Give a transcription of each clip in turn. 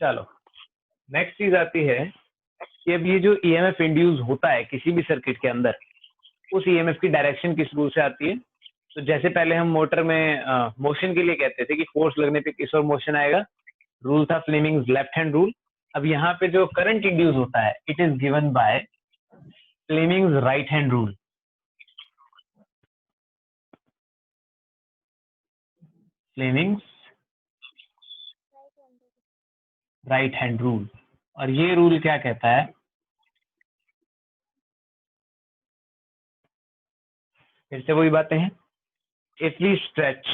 चलो नेक्स्ट चीज आती है कि अब ये जो ईएमएफ इंड्यूस होता है किसी भी सर्किट के अंदर, उस ईएमएफ की डायरेक्शन किस रूल से आती है। तो जैसे पहले हम मोटर में मोशन के लिए कहते थे कि फोर्स लगने पे किस ओर मोशन आएगा, रूल था फ्लेमिंग्स लेफ्ट हैंड रूल। अब यहाँ पे जो करंट इंड्यूस होता है it is given by Fleming's right hand rule. Fleming's right hand rule. और ये रूल क्या कहता है, फिर से वही बातें हैं। If we stretch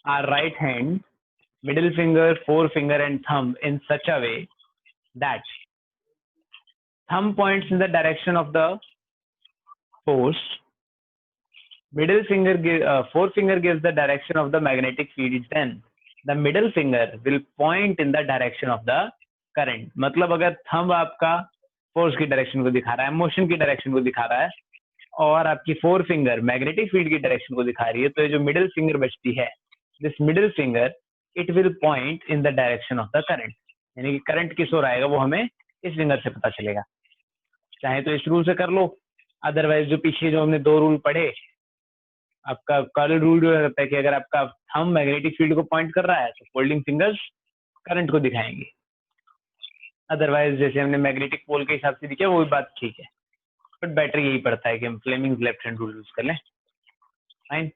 our right hand, middle finger, forefinger and thumb in such a way that thumb points in the direction of the force, forefinger gives the direction of the magnetic field, then the middle finger will point in the direction of the current। मतलब अगर thumb आपका force की direction को दिखा रहा है, motion की direction को दिखा रहा है, और आपकी फोर फिंगर मैग्नेटिक फील्ड की डायरेक्शन को दिखा रही है, तो ये जो मिडिल फिंगर बचती है, this middle finger it will point in the direction of the current. यानी कि करंट किस ओर आएगा वो हमें इस फिंगर से पता चलेगा। चाहे तो इस रूल से कर लो, अदरवाइज जो पीछे जो हमने दो रूल पढ़े, आपका कर्ल रूल जो रहता है कि अगर आपका थंब मैग्नेटिक फील्ड को पॉइंट कर रहा है तो फोल्डिंग फिंगर्स करंट को दिखाएंगे। अदरवाइज जैसे हमने मैग्नेटिक पोल के हिसाब से दिखा वो भी बात ठीक है, बट बेटर यही पड़ता है कि हम Fleming's left hand rule use कर लें। फाइन।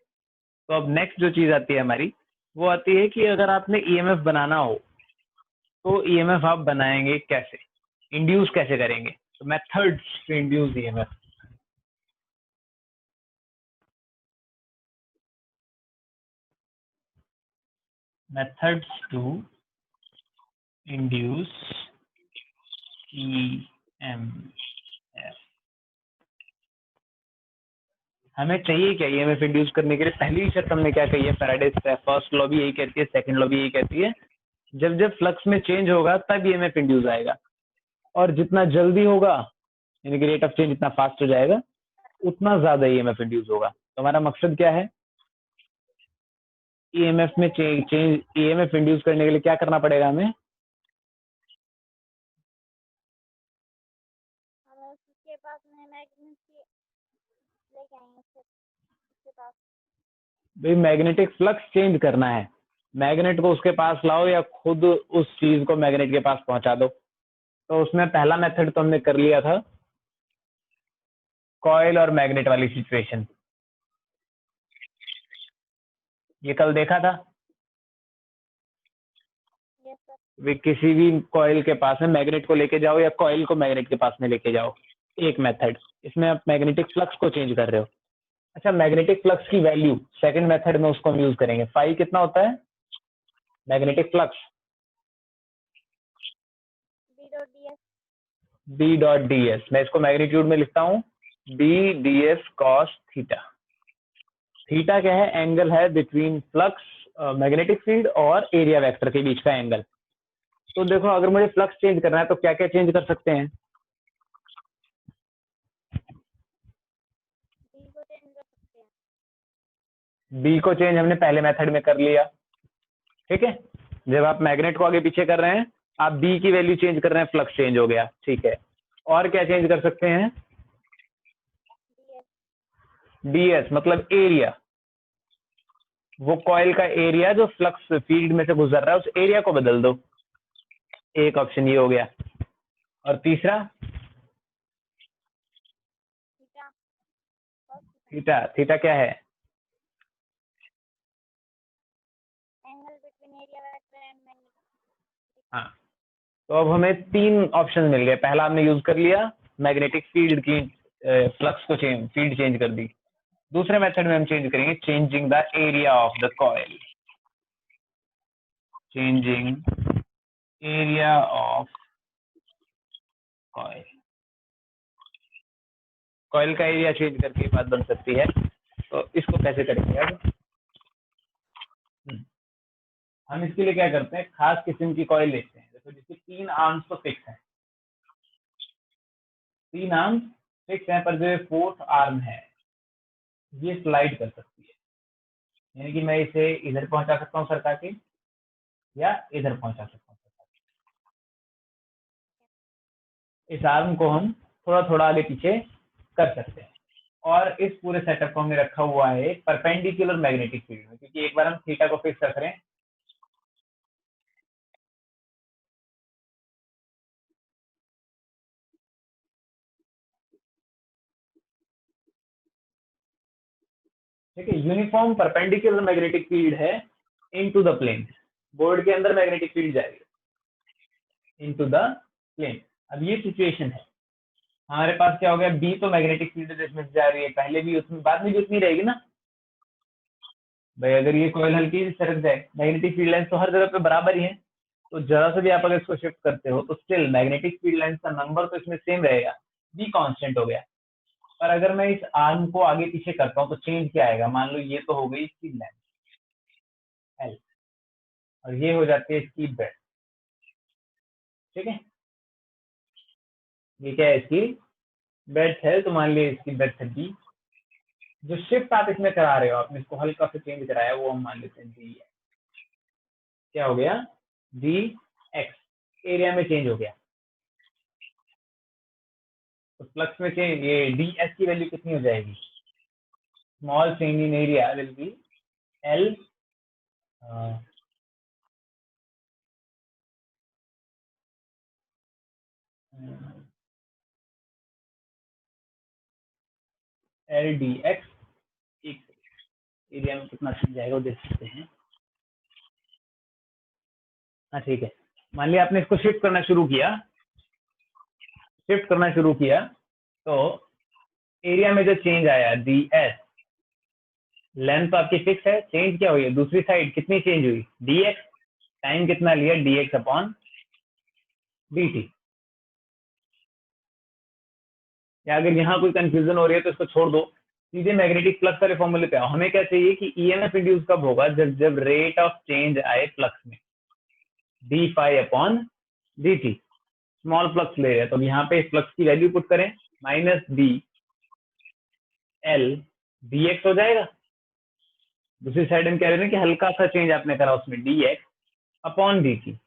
तो अब नेक्स्ट जो चीज आती है हमारी, वो आती है कि अगर आपने ईएमएफ बनाना हो तो ईएमएफ आप बनाएंगे कैसे, इंड्यूस कैसे करेंगे। तो methods to induce EMF. Methods to induce EMF. हमें चाहिए क्या ईएमएफ इंड्यूस करने के लिए? पहली शर्त हमने क्या कही है, फैराडेज फर्स्ट लॉ भी यही कहती है, सेकंड लॉ भी यही कहती है, जब जब फ्लक्स में चेंज होगा तब ईएमएफ इंड्यूस आएगा, और जितना जल्दी होगा यानी कि रेट ऑफ चेंज इतना फास्ट हो जाएगा उतना ज्यादा ईएमएफ इंड्यूस होगा। तो हमारा मकसद क्या है, ईएमएफ में चेंज ईएमएफ इंड्यूस करने के लिए क्या करना पड़ेगा हमें, भाई मैग्नेटिक फ्लक्स चेंज करना है, मैग्नेट को उसके पास लाओ या खुद उस चीज को मैग्नेट के पास पहुंचा दो। तो उसमें पहला मेथड तो हमने कर लिया था, कॉइल और मैग्नेट वाली सिचुएशन, ये कल देखा था। वे किसी भी कॉइल के पास में मैग्नेट को लेके जाओ या कॉइल को मैग्नेट के पास में लेके जाओ, एक मेथड। इसमें आप मैग्नेटिक फ्लक्स को चेंज कर रहे हो। अच्छा, मैग्नेटिक फ्लक्स की वैल्यू सेकंड मेथड में उसको हम यूज करेंगे। फाई कितना होता है magnetic flux, B dot D S. मैं इसको मैग्नीट्यूड में लिखता हूँ B D S cos theta. Theta क्या है, एंगल है बिटवीन फ्लक्स मैग्नेटिक फील्ड और एरिया वेक्टर के बीच का एंगल। तो देखो अगर मुझे फ्लक्स चेंज करना है तो क्या क्या चेंज कर सकते हैं, बी को चेंज हमने पहले मेथड में कर लिया, ठीक है। जब आप मैग्नेट को आगे पीछे कर रहे हैं, आप बी की वैल्यू चेंज कर रहे हैं, फ्लक्स चेंज हो गया, ठीक है। और क्या चेंज कर सकते हैं, डीएस मतलब एरिया, वो कॉइल का एरिया जो फ्लक्स फील्ड में से गुजर रहा है उस एरिया को बदल दो। एक ऑप्शन ये हो गया। और तीसरा थीटा। थीटा क्या है, हाँ। तो अब हमें तीन ऑप्शन मिल गए। पहला हमने यूज कर लिया मैग्नेटिक फील्ड की, फ्लक्स को चेंज, फील्ड चेंज कर दी। दूसरे मेथड में हम चेंज करेंगे changing the area of the coil, changing area of coil. Coil का एरिया चेंज करके बात बन सकती है। तो इसको कैसे करेंगे अब, हम इसके लिए क्या करते हैं, खास किस्म की कॉइल लेते हैं। देखो जिसके तीन आर्म्स तो फिक्स है, तीन आर्म्स फिक्स है, पर जो फोर्थ आर्म है ये स्लाइड कर सकती है। यानी कि मैं इसे इधर पहुंचा सकता हूँ सरका के, या इधर पहुंचा सकता हूँ सरका के। इस आर्म को हम थोड़ा थोड़ा आगे पीछे कर सकते हैं। और इस पूरे सेटअप को हमने रखा हुआ है परपेंडिकुलर मैग्नेटिक फील्ड में, क्योंकि एक बार हम थीटा को फिक्स रख रहे हैं। ठीक है, यूनिफॉर्म परपेंडिकुलर मैग्नेटिक फील्ड है इनटू द प्लेन। बोर्ड के अंदर मैग्नेटिक फील्ड जाएगी इनटू द प्लेन। अब ये सिचुएशन है, हमारे पास क्या हो गया, बी तो मैग्नेटिक फील्ड जिसमें जा रही है, पहले भी उतनी बाद में भी उतनी रहेगी ना भाई। अगर ये कॉइल हल्की सरक जाए, मैग्नेटिक फील्ड लाइन तो हर जगह पे बराबर ही है, तो जरा से भी आप अगर इसको शिफ्ट करते हो तो स्टिल मैग्नेटिक फील्ड लाइन का नंबर तो इसमें सेम रहेगा, बी कांस्टेंट हो गया। पर अगर मैं इस आर्म को आगे पीछे करता हूँ तो चेंज क्या आएगा, मान लो ये तो हो गई इसकी लेंथ एल, और ये हो जाती है इसकी ब्रेड्थ। ठीक है, ये क्या है, इसकी ब्रेड्थ है, तो मान लिया इसकी ब्रेड्थ है बी। जो शिफ्ट आप इसमें करा रहे हो, आपने इसको हल्का से चेंज कराया, वो हम मान लेते हैं डी। क्या हो गया, डी एक्स, एरिया में चेंज हो गया। तो फ्लक्स में चेंज, ये डी एस की वैल्यू कितनी हो जाएगी, small change in area will be L L D x. Area में कितना चेंज जाएगा वो देख सकते हैं। हाँ ठीक है, मान लिया आपने इसको शिफ्ट करना शुरू किया, तो एरिया में जो चेंज आया डी एस, लेंथ तो आपकी फिक्स है, चेंज क्या हुई है, दूसरी साइड कितनी चेंज हुई, डी एक्स। टाइम कितना लिया, D X upon D T. या अगर यहाँ कोई कंफ्यूजन हो रही है तो इसको छोड़ दो, सीधे मैग्नेटिक फ्लक्स वाले फॉर्मूले पे आओ। हमें क्या चाहिए कि ईएमएफ इंड्यूस कब होगा, जब जब रेट ऑफ चेंज आए फ्लक्स में, D phi upon D T. Small flux ले रहे हैं तो यहाँ पे फ्लक्स की वैल्यू पुट करें, minus D L D X हो जाएगा। दूसरी साइड हम कह रहे हैं कि हल्का सा चेंज आपने करा उसमें, D X upon D T.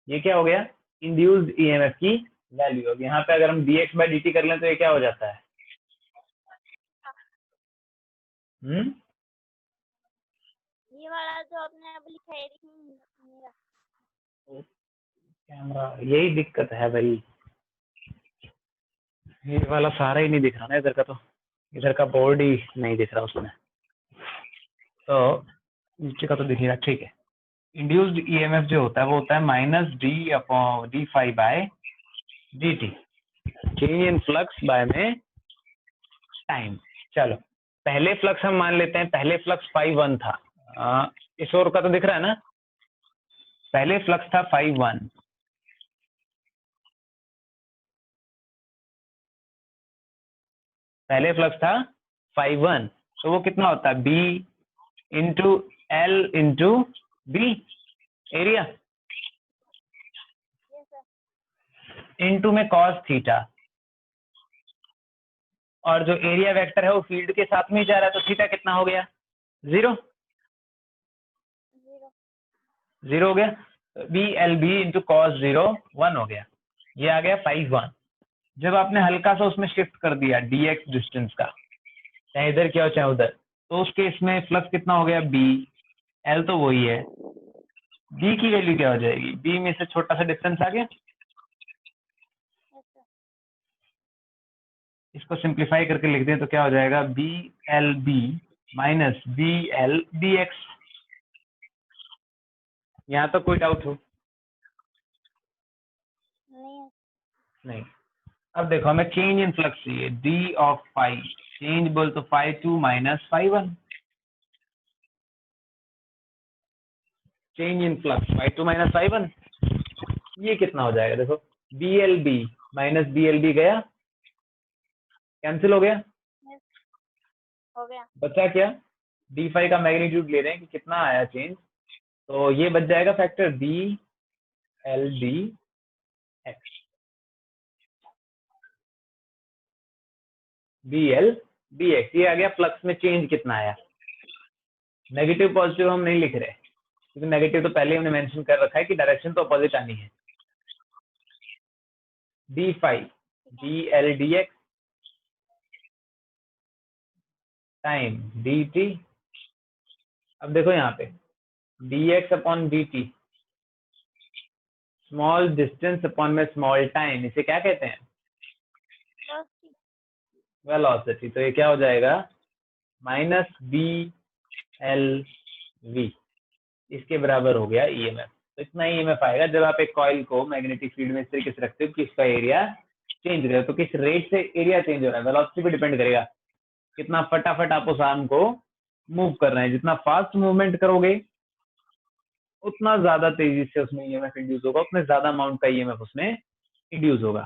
ये क्या हो गया, इंड्यूस्ड ईएमएफ की वैल्यू। अब यहाँ पे अगर हम D x by D T कर लें तो ये क्या हो जाता है, ये वाला जो आपने अभी लिखा है मेरा कैमरा, यही दिक्कत है भाई, ये वाला सारा ही नहीं दिख रहा ना इधर का, तो इधर का बोर्ड ही नहीं दिख रहा उसमें, तो नीचे का तो दिख रहा। ठीक है, इंड्यूस्ड ईएमएफ जो होता है वो होता है minus D upon D phi by D T, change in flux by में टाइम। चलो पहले फ्लक्स हम मान लेते हैं, पहले फ्लक्स 5-1 था। इस ओर का तो दिख रहा है ना, पहले फ्लक्स था 5-1, पहले फ्लक्स था 5-1, तो वो कितना होता है, B into L into B area, into में कॉस थीटा, और जो एरिया वेक्टर है वो फील्ड के साथ में ही जा रहा है, तो थीटा कितना हो गया, 0 हो गया। B L B into cos 0 1 हो गया, ये आ गया 5-1। जब आपने हल्का सा उसमें शिफ्ट कर दिया डी एक्स डिस्टेंस का, चाहे इधर क्या हो चाहे उधर, तो उस केस में फ्लक्स कितना हो गया, बी एल तो वही है, बी की वैल्यू क्या हो जाएगी, बी में से छोटा सा डिफरेंस आ गया। इसको सिंप्लीफाई करके लिख दें तो क्या हो जाएगा, B L B minus B L B X. यहाँ तो कोई डाउट हो, नहीं। अब देखो हमें चेंज इन फ्लक्स चाहिए, डी ऑफ फाइव, चेंज बोल तो 5-2 minus 5-1, change in flux 5-2 minus 5-1, ये कितना हो जाएगा, देखो B L B minus B L B गया, कैंसिल हो गया, बचा क्या, डी फाइव का मैग्नीट्यूड ले रहे हैं कि कितना आया चेंज, तो ये बच जाएगा factor B L B X, B L B X. ये आ गया फ्लक्स में चेंज कितना आया। नेगेटिव पॉजिटिव हम नहीं लिख रहे, क्योंकि नेगेटिव तो पहले हमने मेंशन कर रखा है कि डायरेक्शन तो अपोजिट आनी है। D phi D L D X time D T. अब देखो यहाँ पे D X upon D T, small distance upon में स्मॉल टाइम, इसे क्या कहते हैं? वेलोसिटी। वेलोसिटी। तो ये क्या हो जाएगा? माइनस बी एल वी, इसके बराबर हो गया ईएमएफ। तो इतना ईएमएफ आएगा जब आप एक कॉइल को मैग्नेटिक फील्ड में इस तरीके से रखते हो कि इसका एरिया चेंज करे। तो किस रेट से एरिया चेंज हो रहा है, वेलोसिटी पे डिपेंड करेगा कितना फटाफट आप उस आर्म को मूव कर रहे हैं। जितना फास्ट मूवमेंट करोगे उतना ज्यादा तेजी से उसमें ईएमएफ इंड्यूस होगा, उतने ज्यादा अमाउंट का ईएमएफ उसमें इंड्यूस होगा।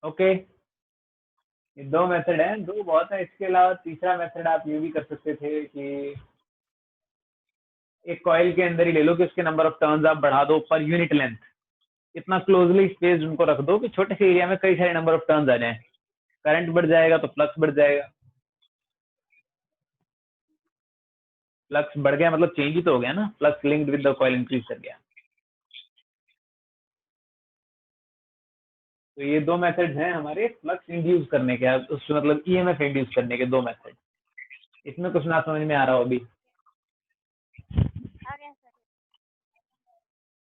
ओके, ये दो मेथड है, दो बहुत है। इसके अलावा तीसरा मेथड आप ये भी कर सकते थे कि एक कॉइल के अंदर ही ले लो कि उसके नंबर ऑफ टर्न्स आप बढ़ा दो पर यूनिट लेंथ, इतना क्लोजली स्पेस उनको रख दो कि छोटे से एरिया में कई सारे नंबर ऑफ टर्न्स आ जाए। करंट बढ़ जाएगा तो फ्लक्स बढ़ जाएगा। फ्लक्स बढ़ गया मतलब चेंज ही तो हो गया ना, flux linked with the coil increase कर गया। तो ये दो मेथड्स हैं हमारे फ्लक्स इंड्यूस करने के, उससे मतलब ईएमएफ इंड्यूस करने के दो मेथड। इसमें कुछ ना समझ में आ रहा हो अभी? आ गया सर।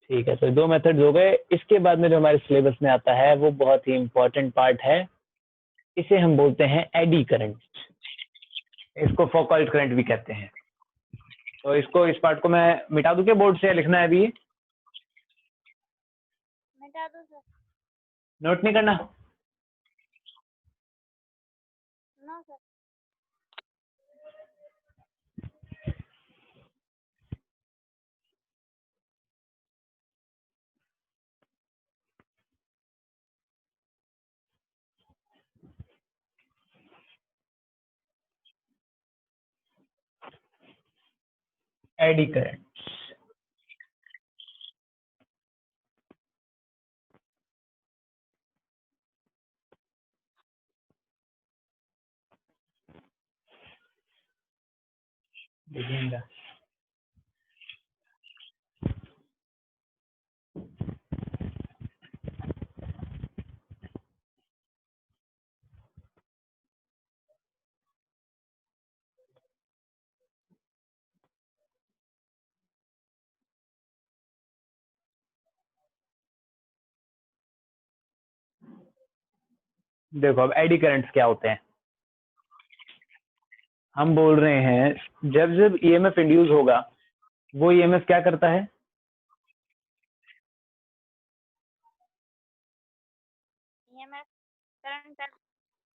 ठीक है, तो दो मेथड्स हो गए। इसके बाद में जो हमारे सिलेबस में आता है वो बहुत ही इंपॉर्टेंट पार्ट है, इसे हम बोलते हैं एडी करंट। इसको फौकॉल्ट करंट भी कहते हैं। तो इसको, इस पार्ट को मैं मिटा दूं क्या बोर्ड से, लिखना है अभी? मिटा दो सर। नोट नहीं करना? No sir. Eddy current. देखिएगा, देखो अब एडी करंट्स क्या होते हैं। हम बोल रहे हैं जब जब ईएमएफ इंड्यूस होगा, वो ईएमएफ क्या करता है? ईएमएफ करंट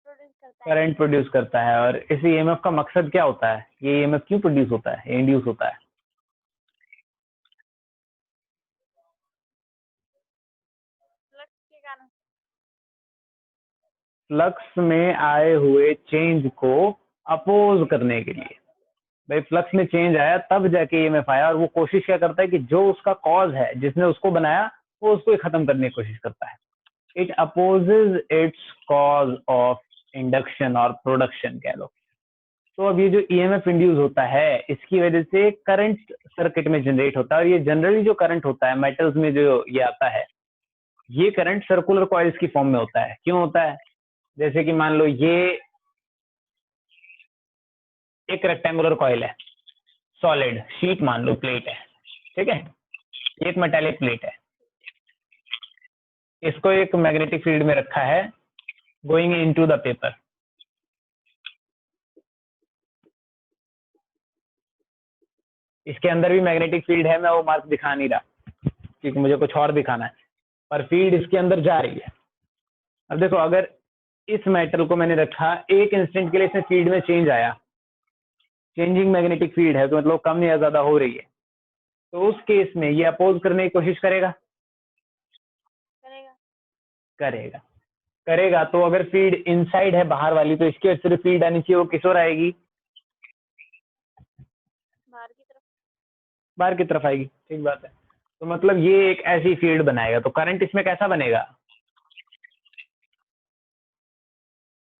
प्रोड्यूस करता है। करंट प्रोड्यूस करता है। और इस ईएमएफ का मकसद क्या होता है? ये ईएमएफ क्यों प्रोड्यूस होता है, इंड्यूस होता है? फ्लक्स के कारण। फ्लक्स में आए हुए चेंज को अपोज करने के लिए। भाई फ्लक्स में चेंज आया तब जाके ईएमएफ आया, और वो कोशिश क्या करता है कि जो उसका कॉज है, जिसने उसको बनाया, वो उसको ही खत्म करने की कोशिश करता है। It opposes it's cause of induction और प्रोडक्शन कह लो। तो अब ये जो ईएमएफ इंड्यूस होता है, इसकी वजह से करंट सर्किट में जनरेट होता है। और ये जनरली जो करंट होता है मेटल्स में जो ये आता है, ये करंट सर्कुलर कॉइल्स की फॉर्म में होता है। क्यों होता है? जैसे कि मान लो ये एक रेक्टेंगुलर कॉइल है, सॉलिड शीट मान लो, प्लेट है, ठीक है, एक मेटालिक प्लेट है। इसको एक मैग्नेटिक फील्ड में रखा है, गोइंग इनटू द पेपर। इसके अंदर भी मैग्नेटिक फील्ड है, मैं वो मार्क दिखा नहीं रहा क्योंकि मुझे कुछ और दिखाना है, पर फील्ड इसके अंदर जा रही है। अब देखो, अगर इस मेटल को मैंने रखा, एक इंस्टेंट के लिए इसमें फील्ड में चेंज आया, चेंजिंग मैग्नेटिक फील्ड है, तो मतलब कम या ज्यादा हो रही है, तो उस केस में ये अपोज करने की कोशिश करेगा? करेगा। करेगा। करेगा। तो अगर फील्ड इनसाइड है, बाहर वाली, तो इसकी वजह से फील्ड आनी चाहिए, वो किस ओर आएगी? बाहर की तरफ। बाहर की तरफ आएगी। ठीक बात है। तो मतलब ये एक ऐसी फील्ड बनाएगा, तो करंट इसमें कैसा बनेगा?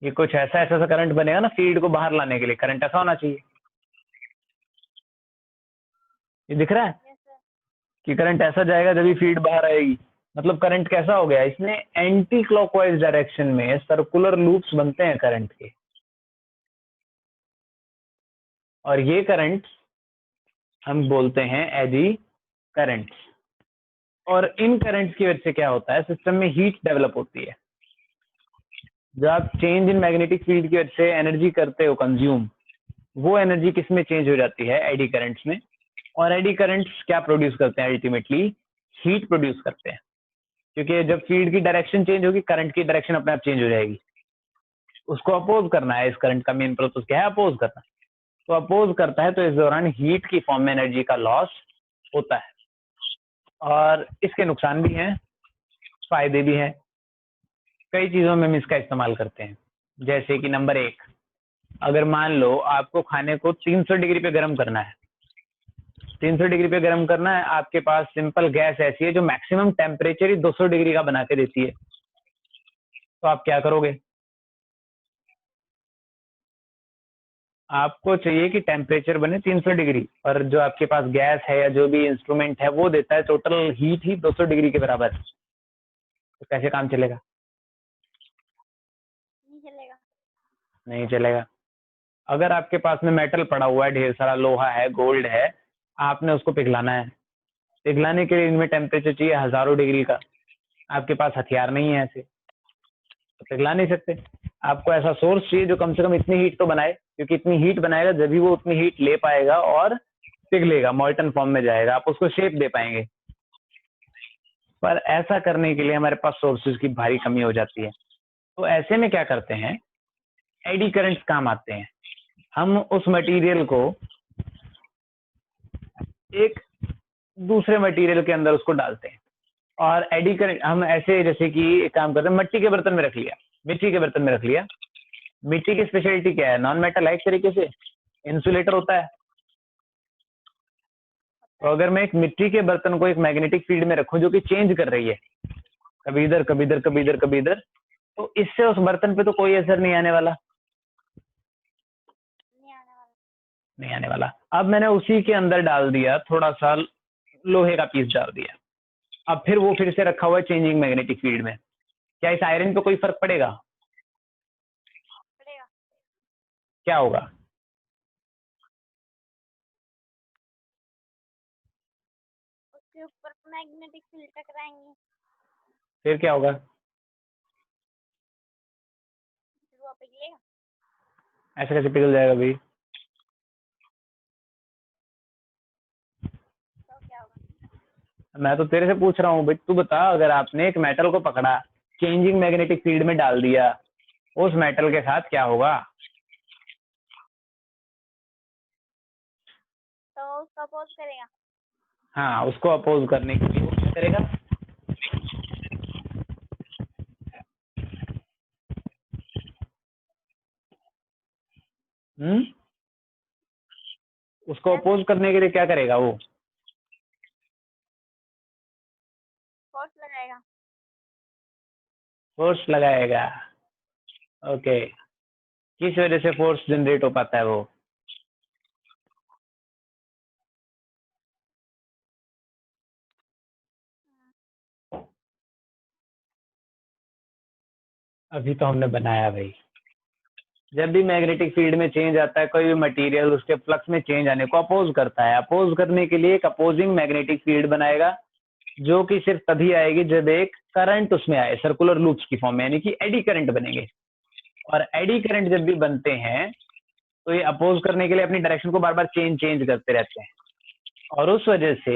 ये कुछ ऐसा ऐसा सा करंट बनेगा ना, फील्ड को बाहर लाने के लिए करंट ऐसा होना चाहिए। ये दिख रहा है? Yes sir. कि करंट ऐसा जाएगा जब भी फीड बाहर आएगी। मतलब करंट कैसा हो गया, इसमें एंटी क्लॉकवाइज डायरेक्शन में सर्कुलर लूप्स बनते हैं करंट के, और ये करंट हम बोलते हैं एडी करंट। और इन करंट्स की वजह से क्या होता है, सिस्टम में हीट डेवलप होती है। जब आप चेंज इन मैग्नेटिक फील्ड की वजह से एनर्जी करते हो कंज्यूम, वो एनर्जी किस में चेंज हो जाती है, एडी करंट्स में। और एडी करंट्स क्या प्रोड्यूस करते हैं, अल्टीमेटली हीट प्रोड्यूस करते हैं, क्योंकि जब फील्ड की डायरेक्शन चेंज होगी करंट की डायरेक्शन अपने आप चेंज हो जाएगी। उसको अपोज करना है, इस करंट का मेन प्रोसेस क्या है, अपोज करना। तो अपोज करता है तो इस दौरान हीट की फॉर्म में एनर्जी का लॉस होता है। और इसके नुकसान भी हैं, फायदे भी हैं। कई चीजों में हम इसका इस्तेमाल करते हैं, जैसे कि नंबर 1, अगर मान लो आपको खाने को 300 डिग्री पे गर्म करना है, 300 डिग्री पे गर्म करना है, आपके पास सिंपल गैस ऐसी है जो मैक्सिमम टेम्परेचर ही 200 डिग्री का बना के देती है, तो आप क्या करोगे, आपको चाहिए कि टेम्परेचर बने 300 डिग्री, और जो आपके पास गैस है या जो भी इंस्ट्रूमेंट है वो देता है टोटल हीट ही 200 डिग्री के बराबर, तो कैसे काम चलेगा, नहीं चलेगा। नहीं चलेगा। अगर आपके पास में मेटल पड़ा हुआ है, ढेर सारा लोहा है, गोल्ड है, आपने उसको पिघलाना है, पिघलाने के लिए इनमें टेम्परेचर चाहिए हजारों डिग्री का, आपके पास हथियार नहीं है ऐसे, तो पिघला नहीं सकते। आपको ऐसा सोर्स चाहिए जो कम से कम इतनी हीट तो बनाए, क्योंकि इतनी हीट बनाएगा जब भी वो उतनी हीट ले पाएगा और पिघलेगा, मॉल्टन फॉर्म में जाएगा, आप उसको शेप दे पाएंगे। पर ऐसा करने के लिए हमारे पास सोर्सेज की भारी कमी हो जाती है। तो ऐसे में क्या करते हैं, एडी करंट्स काम आते हैं। हम उस मटेरियल को एक दूसरे मटेरियल के अंदर उसको डालते हैं, और एडी करंट हम ऐसे जैसे कि एक काम करते हैं, मिट्टी के बर्तन में रख लिया, मिट्टी के बर्तन में रख लिया। मिट्टी की स्पेशलिटी क्या है, नॉन मेटल है, एक तरीके से इंसुलेटर होता है। तो अगर मैं एक मिट्टी के बर्तन को एक मैग्नेटिक फील्ड में रखूं जो कि चेंज कर रही है, कभी इधर कभी इधर कभी इधर कभी इधर, तो इससे उस बर्तन पे तो कोई असर नहीं आने वाला, नहीं आने वाला। नहीं आने वाला। अब मैंने उसी के अंदर डाल दिया थोड़ा सा लोहे का पीस डाल दिया, अब फिर वो फिर से रखा हुआ है चेंजिंग मैग्नेटिक फील्ड में, क्या इस आयरन पे कोई फर्क पड़ेगा, पड़ेगा। क्या होगा, उसके ऊपर मैग्नेटिक फील्ड टकराएंगे, फिर क्या होगा, फिर वो पिघलेगा। ऐसे कैसे पिघल जाएगा भाई, तो क्या होगा। मैं तो तेरे से पूछ रहा हूँ भाई, तू बता, अगर आपने एक मेटल को पकड़ा, चेंजिंग मैग्नेटिक फील्ड में डाल दिया, उस मेटल के साथ क्या होगा, तो उसको अपोज करेगा। हाँ, उसको अपोज करने के लिए वो क्या करेगा, हम्म, उसको अपोज करने के लिए क्या करेगा वो, फोर्स लगाएगा। फोर्स लगाएगा। ओके, किस वजह से फोर्स जनरेट हो पाता है वो, अभी तो हमने बनाया भाई। जब भी मैग्नेटिक फील्ड में चेंज आता है, कोई भी मटेरियल उसके फ्लक्स में चेंज आने को अपोज करता है, अपोज करने के लिए एक अपोजिंग मैग्नेटिक फील्ड बनाएगा, जो कि सिर्फ तभी आएगी जब एक करंट उसमें आए, सर्कुलर लूप्स की फॉर्म में, यानी कि एडी करंट बनेंगे। और एडी करंट जब भी बनते हैं तो ये अपोज करने के लिए अपनी डायरेक्शन को बार बार चेंज करते रहते हैं, और उस वजह से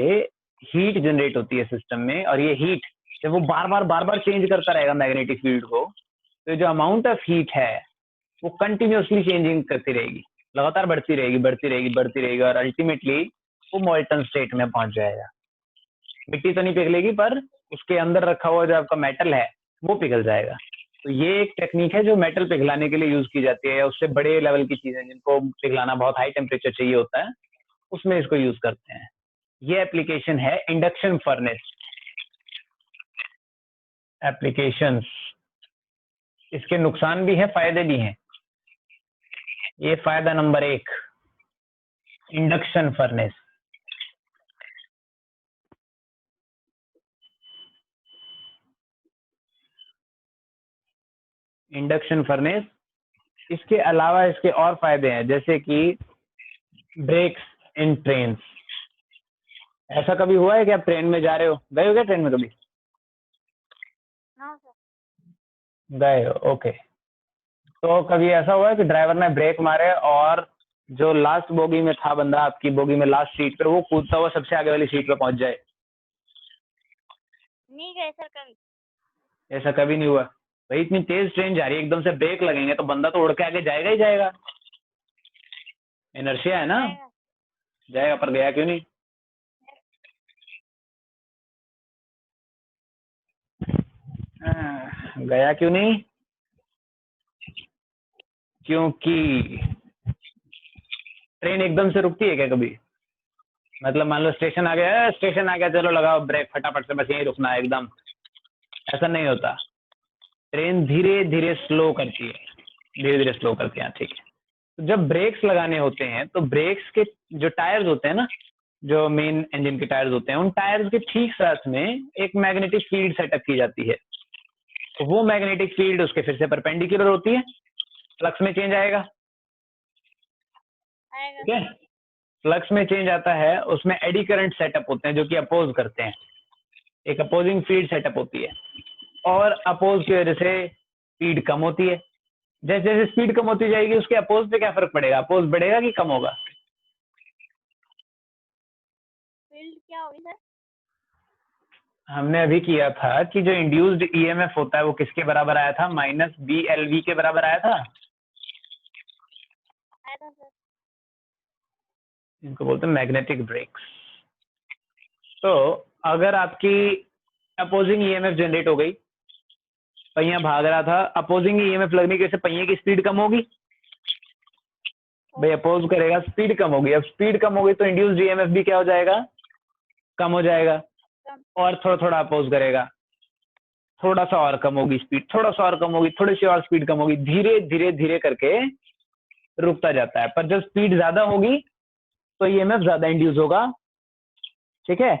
हीट जनरेट होती है सिस्टम में। और ये हीट जब वो बार बार चेंज करता रहेगा मैग्नेटिक फील्ड को, तो जो अमाउंट ऑफ हीट है वो कंटिन्यूअसली चेंजिंग करती रहेगी, लगातार बढ़ती रहेगी बढ़ती रहेगी बढ़ती रहेगी, और अल्टीमेटली वो मॉल्टन स्टेट में पहुंच जाएगा। मिट्टी तो नहीं पिघलेगी, पर उसके अंदर रखा हुआ जो आपका मेटल है वो पिघल जाएगा। तो ये एक टेक्निक है जो मेटल पिघलाने के लिए यूज की जाती है, या उससे बड़े लेवल की चीजें जिनको पिघलाना बहुत हाई टेम्परेचर चाहिए होता है, उसमें इसको यूज करते हैं। ये एप्लीकेशन है इंडक्शन फर्नेस एप्लीकेशंस। इसके नुकसान भी हैं, फायदे भी हैं। ये फायदा number 1, induction furnace. Induction furnace. इसके अलावा इसके और फायदे हैं, जैसे कि ब्रेक्स इन ट्रेन। ऐसा कभी हुआ है कि आप ट्रेन में जा रहे हो, गए हो क्या ट्रेन में कभी? हाँ सर। गए हो, ओके। तो कभी ऐसा हुआ है कि ड्राइवर ने ब्रेक मारे और जो लास्ट बोगी में था बंदा, आपकी बोगी में लास्ट सीट पे, वो कूदता हुआ सबसे आगे वाली सीट पे पहुंच जाए? नहीं गए सर कभी। ऐसा कभी नहीं हुआ? भाई इतनी तेज ट्रेन जा रही है, एकदम से ब्रेक लगेंगे तो बंदा तो उड़ के आगे जाएगा ही जाएगा, इनर्शिया है ना, जाएगा। जाएगा। पर गया क्यों नहीं? गया क्यों नहीं? क्योंकि ट्रेन एकदम से रुकती है क्या कभी? मतलब मान लो स्टेशन आ गया, स्टेशन आ गया, चलो लगाओ ब्रेक फटाफट से, बस यहीं रुकना है एकदम, ऐसा नहीं होता। ट्रेन धीरे धीरे स्लो करती है, धीरे धीरे स्लो करती है, ठीक है। तो जब ब्रेक्स लगाने होते हैं तो ब्रेक्स के जो टायर्स होते हैं ना, जो मेन इंजन के टायर्स होते हैं, उन टायर्स के ठीक साथ में एक मैग्नेटिक फील्ड सेटअप की जाती है। तो वो मैग्नेटिक फील्ड उसके फिर से परपेंडिकुलर होती है, फ्लक्स में चेंज आएगा, आएगा। ठीक है। फ्लक्स में चेंज आता है, उसमें एडी करंट सेटअप होते हैं जो कि अपोज करते हैं, एक अपोजिंग फील्ड सेटअप होती है, और अपोज की वजह से स्पीड कम होती है। जैसे जैसे स्पीड कम होती जाएगी उसके अपोज पे क्या फर्क पड़ेगा? अपोज बढ़ेगा कि कम होगा? फील्ड क्या होगी सर? हमने अभी किया था कि जो इंड्यूस्ड ईएमएफ होता है वो किसके बराबर आया था? -BLV के बराबर आया था। आया था सर। इनको बोलते हैं मैग्नेटिक ब्रेक्स। तो अगर आपकी अपोजिंग ईएमएफ जनरेट हो गई, पहिया भाग रहा था, अपोजिंग ईएमएफ लगने की वजह से पहिए की स्पीड कम होगी, भाई अपोज करेगा, स्पीड कम होगी। अब स्पीड कम होगी तो इंड्यूस्ड ईएमएफ भी क्या हो जाएगा? कम हो जाएगा। कम। और थोड़ा थोड़ा अपोज करेगा, थोड़ा सा और कम होगी स्पीड, थोड़ा सा और कम होगी, थोड़ी सी और स्पीड कम होगी, धीरे धीरे धीरे करके रुकता जाता है। पर जब स्पीड ज्यादा होगी तो ईएमएफ ज्यादा इंड्यूस होगा, ठीक है।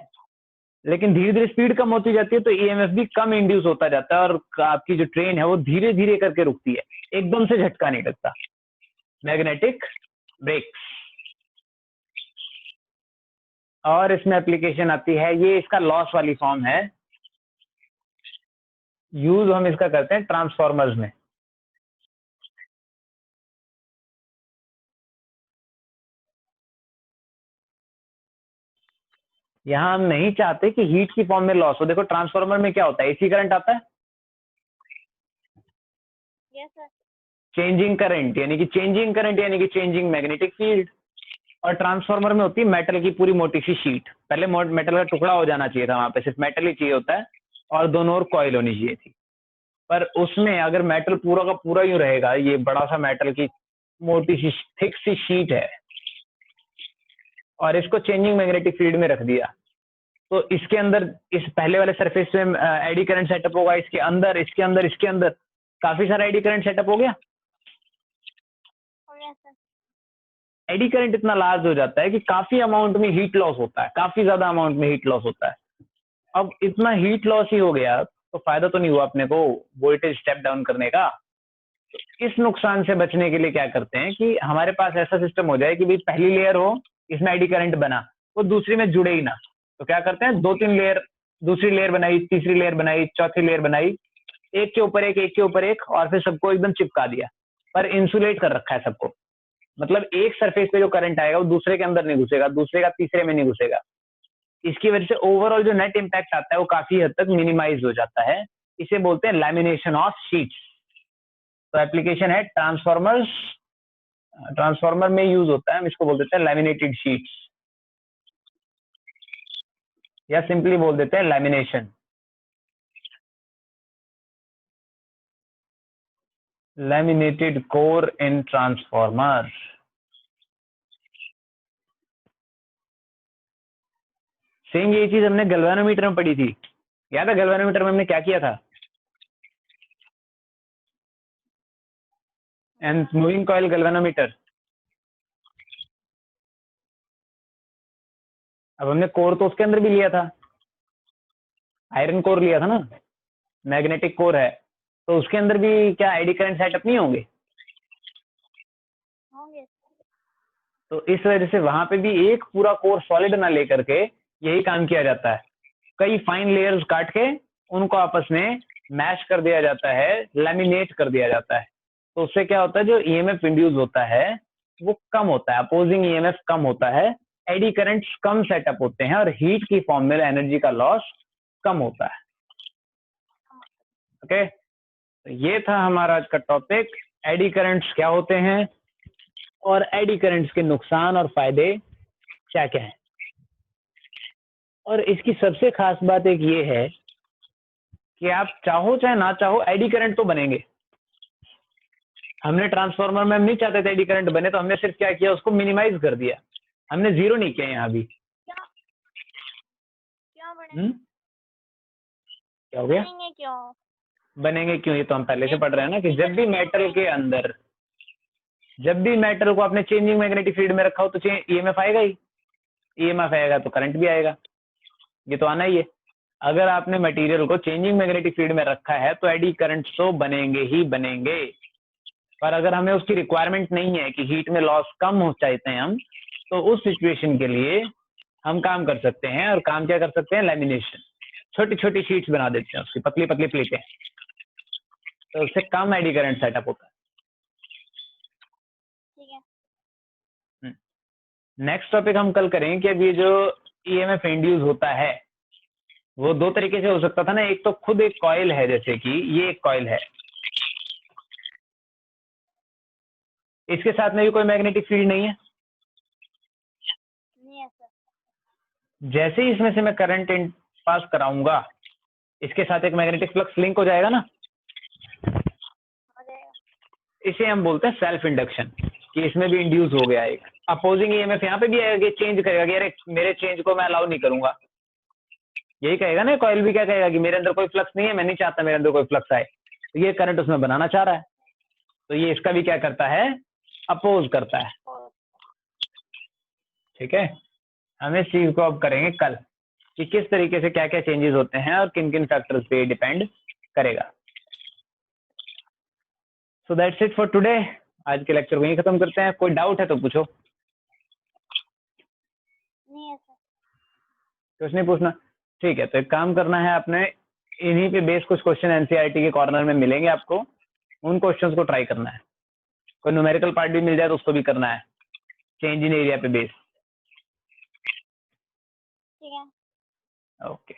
लेकिन धीरे धीरे स्पीड कम होती जाती है तो ईएमएफ भी कम इंड्यूस होता जाता है, और आपकी जो ट्रेन है वो धीरे धीरे करके रुकती है, एकदम से झटका नहीं लगता। Magnetic brakes. और इसमें एप्लीकेशन आती है, ये इसका लॉस वाली फॉर्म है, यूज हम इसका करते हैं ट्रांसफॉर्मर्स में। यहां हम नहीं चाहते कि हीट की फॉर्म में लॉस हो। देखो ट्रांसफॉर्मर में क्या होता है, एसी करंट आता है, यस सर। चेंजिंग करंट यानी कि चेंजिंग मैग्नेटिक फील्ड। और ट्रांसफॉर्मर में होती है मेटल की पूरी मोटी सी शीट। पहले मेटल का टुकड़ा हो जाना चाहिए था, वहां पे सिर्फ मेटल ही चाहिए होता है, और दोनों ओर कॉइल होनी चाहिए थी। पर उसमें अगर मेटल पूरा का पूरा यूं रहेगा, ये बड़ा सा मेटल की मोटी सी थिक सी शीट है, और इसको चेंजिंग मैग्नेटिक फील्ड में रख दिया, तो इसके अंदर, इस पहले वाले सरफेस में एडी करंट सेटअप होगा, इसके अंदर इसके अंदर इसके अंदर काफी सारा एडी करंट सेटअप हो गया। हो गया सर। एडी करंट इतना लार्ज हो जाता है कि काफी अमाउंट में हीट लॉस होता है, काफी ज्यादा अमाउंट में हीट लॉस होता है। अब इतना हीट लॉस ही हो गया तो फायदा तो नहीं हुआ अपने को वोल्टेज स्टेप डाउन करने का। तो इस नुकसान से बचने के लिए क्या करते हैं कि हमारे पास ऐसा सिस्टम हो जाए कि भाई पहली लेयर हो, इसमें एडी करंट बना, वो दूसरी में जुड़े ही ना। तो क्या करते हैं, 2-3 लेयर, दूसरी लेयर बनाई, तीसरी लेयर बनाई, चौथी लेयर बनाई, एक के ऊपर एक, एक के ऊपर एक, और फिर सबको एकदम चिपका दिया, पर इंसुलेट कर रखा है सबको। मतलब एक सरफेस पे जो करंट आएगा वो दूसरे के अंदर नहीं घुसेगा, दूसरे का तीसरे में नहीं घुसेगा। इसकी वजह से ओवरऑल जो नेट इम्पैक्ट आता है वो काफी हद तक मिनिमाइज हो जाता है। इसे बोलते हैं लैमिनेशन ऑफ शीट्स। तो एप्लीकेशन है ट्रांसफॉर्मर्स, ट्रांसफॉर्मर में यूज होता है, हम इसको बोल देते हैं लैमिनेटेड शीट्स, या सिंपली बोल देते हैं lamination. Laminated core in transformer. Same यही चीज हमने गैल्वेनोमीटर में पढ़ी थी, याद है गैल्वेनोमीटर में हमने क्या किया था? And moving coil galvanometer. अब हमने कोर तो उसके अंदर भी लिया था, आयरन कोर लिया था ना, मैग्नेटिक कोर है। तो उसके अंदर भी क्या एडी करंट सेटअप नहीं होंगे? होंगे। तो इस वजह से वहां पे भी एक पूरा कोर सॉलिड ना लेकर के यही काम किया जाता है, कई फाइन लेयर्स काट के उनको आपस में मैश कर दिया जाता है, लैमिनेट कर दिया जाता है। तो उससे क्या होता है, जो ईएमएफ इंड्यूस होता है वो कम होता है, अपोजिंग ईएमएफ कम होता है, एडी करंट्स कम सेटअप होते हैं और हीट की फॉर्म में एनर्जी का लॉस कम होता है। ओके, तो ये था हमारा आज का टॉपिक, एडी करंट्स क्या होते हैं और एडी करंट्स के नुकसान और फायदे क्या क्या हैं। और इसकी सबसे खास बात एक ये है कि आप चाहो चाहे ना चाहो एडी करंट तो बनेंगे। हमने ट्रांसफार्मर में हम नहीं चाहते थे एडी करंट बने, तो हमने सिर्फ क्या किया, उसको मिनिमाइज कर दिया, हमने जीरो नहीं किया यहाँ भी। क्यों बनेंगे? क्या हो गया? बनेंगे क्यों? बनेंगे क्यों, ये तो हम पहले से पढ़ रहे हैं ना कि जब भी मेटल को आपने चेंजिंग मैग्नेटिक फील्ड में रखा हो तो ईएमएफ आएगा ही, ईएमएफ आएगा तो करंट भी आएगा, ये तो आना ही है। अगर आपने मटेरियल को चेंजिंग मैग्नेटिक फील्ड में रखा है तो एडी करंट तो बनेंगे ही बनेंगे। पर अगर हमें उसकी रिक्वायरमेंट नहीं है कि हीट में लॉस कम हो चाहते हैं हम, तो उस सिचुएशन के लिए हम काम कर सकते हैं। और काम क्या कर सकते हैं, लैमिनेशन, छोटी छोटी शीट्स बना देते हैं, उसकी पतली पतली प्लेटें, तो उससे कम एडी करंट सेटअप होता है। ठीक है। नेक्स्ट टॉपिक हम कल करें कि अब ये जो ईएमएफ इंड्यूस होता है वो दो तरीके से हो सकता था ना, एक तो खुद एक कॉइल है, जैसे कि ये एक कॉइल है, इसके साथ में भी कोई मैग्नेटिक फील्ड नहीं है, नहीं है सर। जैसे ही इसमें से मैं करंट पास कराऊंगा इसके साथ एक मैग्नेटिक फ्लक्स लिंक हो जाएगा ना, हो जाएगा। इसे हम बोलते हैं सेल्फ इंडक्शन, कि इसमें भी इंड्यूस हो गया एक अपोजिंग ईएमएफ, यहाँ पे भी आएगा, चेंज करेगा कि अरे मेरे चेंज को मैं अलाउ नहीं करूंगा, यही कहेगा ना कॉइल भी, क्या कहेगा कि मेरे अंदर कोई फ्लक्स नहीं है, मैं नहीं चाहता मेरे अंदर कोई फ्लक्स आए, तो ये करंट उसमें बनाना चाह रहा है, तो ये इसका भी क्या करता है, अपोज करता है। ठीक है, हम इस चीज को अब करेंगे कल कि किस तरीके से क्या क्या चेंजेस होते हैं और किन किन फैक्टर्स पे डिपेंड करेगा। So that's it for today, आज के लेक्चर को यहीं खत्म करते हैं। कोई डाउट है तो पूछो। नहीं है सर। कुछ नहीं पूछना, ठीक है। तो एक काम करना है आपने, इन्हीं पे बेस कुछ क्वेश्चन एनसीईआरटी के कॉर्नर में मिलेंगे आपको, उन क्वेश्चंस को ट्राई करना है। कोई न्यूमेरिकल पार्ट भी मिल जाए तो उसको भी करना है, चेंज इन एरिया पे बेस। ठीक है। ओके।